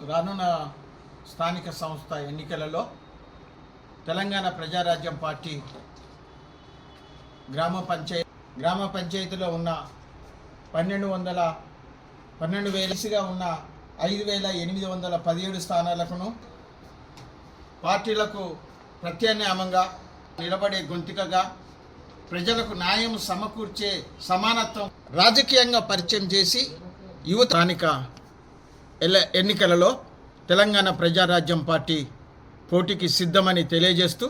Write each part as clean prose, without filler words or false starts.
రానున్న స్థానిక సంస్థ ఎన్నికలలో తెలంగాణ ప్రజారాజ్యం పార్టీ గ్రామ పంచాయతీలో ఉన్న 12,000గా ఉన్న 5,817 స్థానాలకును పార్టీలకు ప్రత్యామ్నాయంగా నిలబడే గొంతుకగా ప్రజలకు న్యాయం సమకూర్చే సమానత్వం రాజకీయంగా పరిచయం చేసి యువత స్థానిక ఎన్నికలలో తెలంగాణ ప్రజారాజ్యం పార్టీ పోటీకి సిద్ధమని తెలియజేస్తూ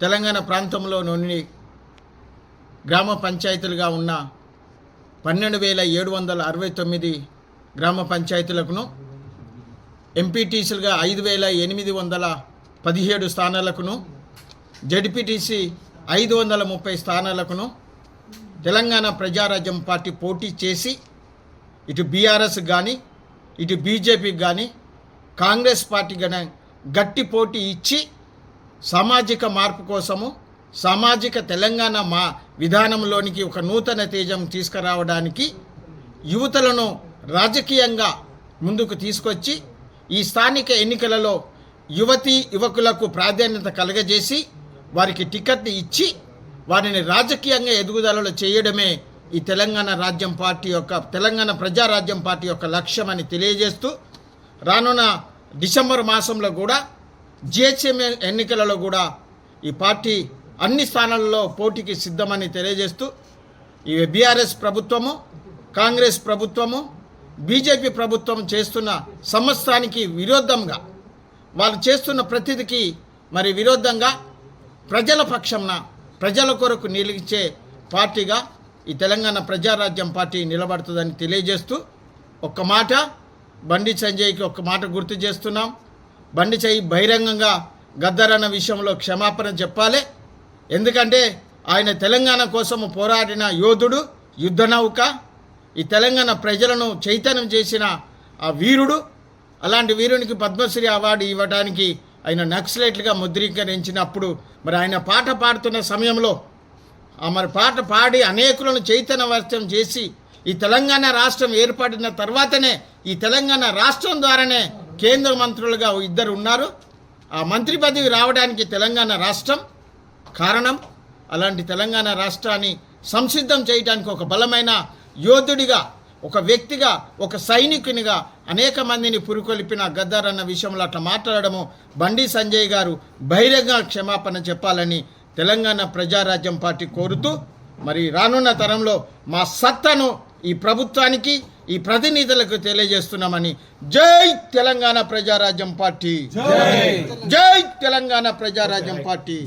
తెలంగాణ ప్రాంతంలోని గ్రామ పంచాయతీలుగా ఉన్న 12,769 గ్రామ పంచాయతీలకును ఎంపీటీసీలుగా 5,817 స్థానాలకును జడ్పీటీసీ 530 స్థానాలకును తెలంగాణ ప్రజారాజ్యం పార్టీ పోటీ చేసి ఇటు బీఆర్ఎస్ కానీ ఇటు బీజేపీకి కానీ కాంగ్రెస్ పార్టీ కానీ గట్టి పోటీ ఇచ్చి సామాజిక మార్పు కోసము సామాజిక తెలంగాణ విధానంలోనికి ఒక నూతన తేజం తీసుకురావడానికి యువతలను రాజకీయంగా ముందుకు తీసుకొచ్చి ఈ స్థానిక ఎన్నికలలో యువకులకు ప్రాధాన్యత కలగజేసి వారికి టికెట్ ఇచ్చి వారిని రాజకీయంగా ఎదుగుదలలో చేయడమే ఈ తెలంగాణ ప్రజారాజ్యం పార్టీ యొక్క లక్ష్యం అని తెలియజేస్తూ రానున్న డిసెంబర్ మాసంలో కూడా జిహెచ్ఎం ఎన్నికలలో కూడా ఈ పార్టీ అన్ని స్థానాలలో పోటీకి సిద్ధమని తెలియజేస్తూ ఈ బీఆర్ఎస్ ప్రభుత్వము కాంగ్రెస్ ప్రభుత్వము బీజేపీ ప్రభుత్వం చేస్తున్న సమస్తానికి విరోధంగా వాళ్ళు చేస్తున్న ప్రతిదికి విరోధంగా ప్రజల పక్షంన ప్రజల కొరకు నిలిచే పార్టీగా ఈ తెలంగాణ ప్రజారాజ్యం పార్టీ నిలబడుతుందని తెలియజేస్తూ ఒక్క మాట బండి సంజయ్కి ఒక్క మాట గుర్తు చేస్తున్నాం. బండి సంజయ్ బహిరంగంగా గద్దరన్న విషయంలో క్షమాపణ చెప్పాలి. ఎందుకంటే ఆయన తెలంగాణ కోసము పోరాడిన యోధుడు, యుద్ధ నౌక, ఈ తెలంగాణ ప్రజలను చైతన్యం చేసిన ఆ వీరుడు. అలాంటి వీరునికి పద్మశ్రీ అవార్డు ఇవ్వడానికి ఆయన నక్సలైట్లుగా ముద్రీకరించినప్పుడు ఆయన పాట పాడుతున్న సమయంలో పాట పాడి అనేకులను చైతన్యవర్తం చేసి ఈ తెలంగాణ రాష్ట్రం ఏర్పడిన తర్వాతనే ఈ తెలంగాణ రాష్ట్రం ద్వారానే కేంద్ర మంత్రులుగా ఇద్దరు ఉన్నారు. ఆ మంత్రి పదవి రావడానికి తెలంగాణ రాష్ట్రం కారణం. అలాంటి తెలంగాణ రాష్ట్రాన్ని సంసిద్ధం చేయడానికి ఒక బలమైన యోధుడిగా, ఒక వ్యక్తిగా, ఒక సైనికునిగా అనేక మందిని పురుకొల్పిన గద్దర్ అన్న విషయంలో అట్లా మాట్లాడము బండి సంజయ్ గారు బహిరంగ క్షమాపణ చెప్పాలని తెలంగాణ ప్రజారాజ్యం పార్టీ కోరుతూ రానున్న తరంలో మా సత్తను ఈ ప్రభుత్వానికి, ఈ ప్రతినిధులకు తెలియజేస్తున్నామని. జై తెలంగాణ ప్రజారాజ్యం పార్టీ, జై తెలంగాణ ప్రజారాజ్యం పార్టీ.